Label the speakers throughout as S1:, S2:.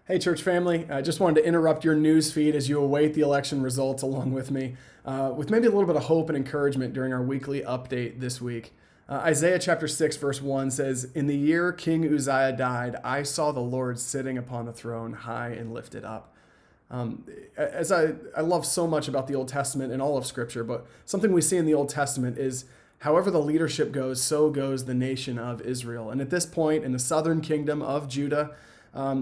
S1: Hey, church family. I just wanted to interrupt your news feed as you await the election results along with me, with maybe a little bit of hope and encouragement during our weekly update this week. Isaiah chapter 6, verse 1 says, "In the year King Uzziah died, I saw the Lord sitting upon the throne, high and lifted up." As I love so much about the Old Testament and all of Scripture, but something we see in the Old Testament is however the leadership goes, so goes the nation of Israel. And at this point, in the southern kingdom of Judah,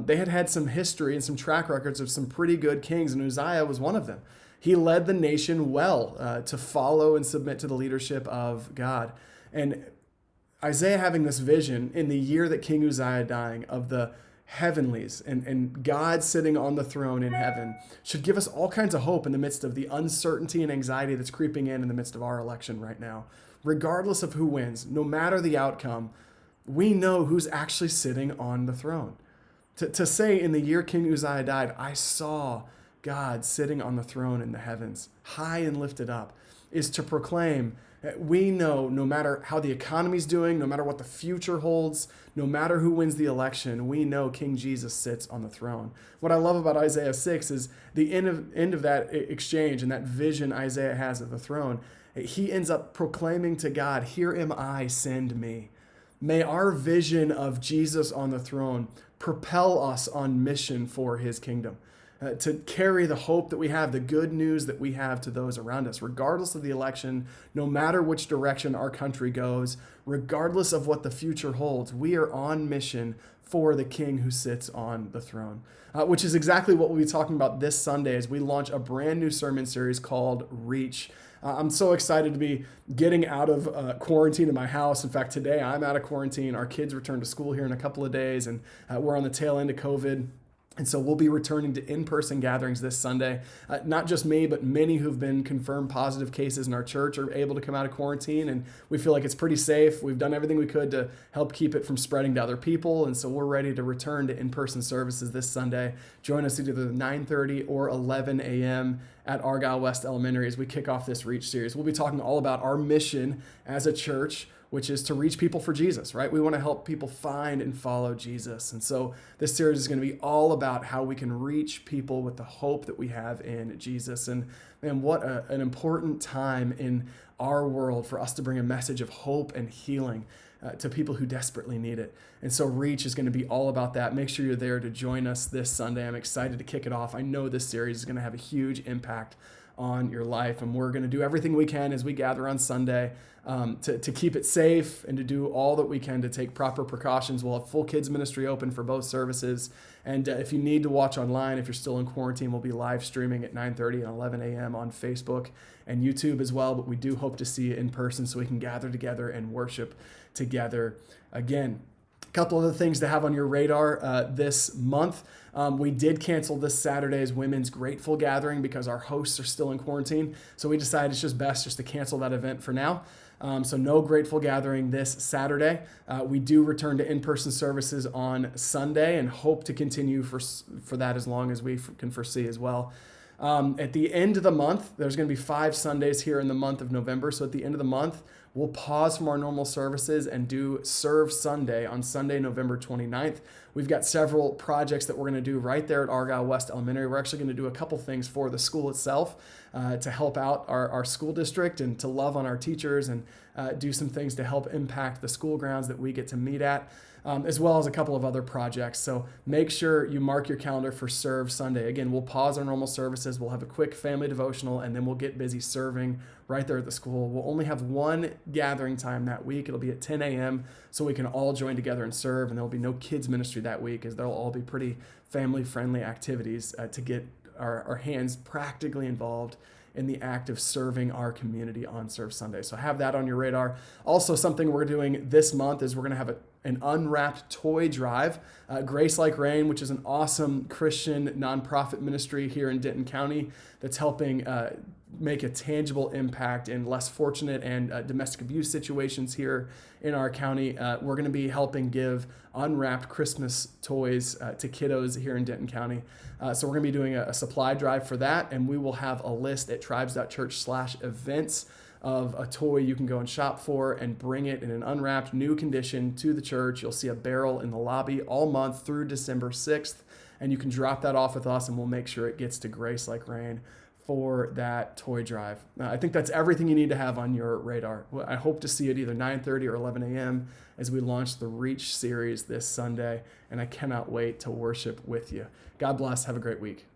S1: they had had some history and some track records of some pretty good kings, and Uzziah was one of them. He led the nation well to follow and submit to the leadership of God. And Isaiah having this vision in the year that King Uzziah dying of the heavenlies and God sitting on the throne in heaven should give us all kinds of hope in the midst of the uncertainty and anxiety that's creeping in the midst of our election right now. Regardless of who wins, no matter the outcome, we know who's actually sitting on the throne. To say in the year King Uzziah died, I saw God sitting on the throne in the heavens, high and lifted up, is to proclaim that we know no matter how the economy's doing, no matter what the future holds, no matter who wins the election, we know King Jesus sits on the throne. What I love about Isaiah 6 is the end of that exchange and that vision Isaiah has of the throne. He ends up proclaiming to God, "Here am I, send me." May our vision of Jesus on the throne propel us on mission for his kingdom, to carry the hope that we have, the good news that we have to those around us, regardless of the election, no matter which direction our country goes, regardless of what the future holds. We are on mission for the King who sits on the throne, which is exactly what we'll be talking about this Sunday as we launch a brand new sermon series called Reach. I'm so excited to be getting out of quarantine in my house. In fact, today I'm out of quarantine. Our kids return to school here in a couple of days, and we're on the tail end of COVID. And so we'll be returning to in-person gatherings this Sunday. Not just me, but many who've been confirmed positive cases in our church are able to come out of quarantine, and we feel like it's pretty safe. We've done everything we could to help keep it from spreading to other people, and so we're ready to return to in-person services this Sunday. Join us either 9:30 or 11 a.m. at Argyle West Elementary as we kick off this Reach series. We'll be talking all about our mission as a church, which is to reach people for Jesus, right? We want to help people find and follow Jesus. And so this series is going to be all about how we can reach people with the hope that we have in Jesus. And man, what an important time in our world for us to bring a message of hope and healing to people who desperately need it. And so Reach is going to be all about that. Make sure you're there to join us this Sunday. I'm excited to kick it off. I know this series is going to have a huge impact on your life, and we're going to do everything we can as we gather on Sunday to keep it safe and to do all that we can to take proper precautions. We'll have full kids ministry open for both services, and if you need to watch online, if you're still in quarantine, we'll be live streaming at 9:30 and 11 a.m. on Facebook and YouTube as well, but we do hope to see you in person so we can gather together and worship together again. Couple other things to have on your radar this month. We did cancel this Saturday's Women's Grateful Gathering because our hosts are still in quarantine. So we decided it's just best just to cancel that event for now. So no Grateful Gathering this Saturday. We do return to in-person services on Sunday and hope to continue for that as long as we can foresee as well. At the end of the month, there's going to be 5 Sundays here in the month of November. So at the end of the month, we'll pause from our normal services and do Serve Sunday on Sunday, November 29th. We've got several projects that we're going to do right there at Argyle West Elementary. We're actually going to do a couple things for the school itself to help out our school district and to love on our teachers and do some things to help impact the school grounds that we get to meet at. As well as a couple of other projects. So make sure you mark your calendar for Serve Sunday. Again, we'll pause our normal services. We'll have a quick family devotional, and then we'll get busy serving right there at the school. We'll only have one gathering time that week. It'll be at 10 a.m. so we can all join together and serve, and there'll be no kids ministry that week as they'll all be pretty family-friendly activities to get our hands practically involved in the act of serving our community on Serve Sunday. So have that on your radar. Also, something we're doing this month is we're going to have an unwrapped toy drive. Grace Like Rain, which is an awesome Christian nonprofit ministry here in Denton County that's helping make a tangible impact in less fortunate and domestic abuse situations here in our county. We're going to be helping give unwrapped Christmas toys to kiddos here in Denton County. So we're going to be doing a supply drive for that, and we will have a list at tribes.church/events of a toy you can go and shop for and bring it in an unwrapped new condition to the church. You'll see a barrel in the lobby all month through December 6th. and you can drop that off with us, and we'll make sure it gets to Grace Like Rain for that toy drive. I think that's everything you need to have on your radar. I hope to see it either 9:30 or 11 a.m. as we launch the Reach series this Sunday, and I cannot wait to worship with you. God bless. Have a great week.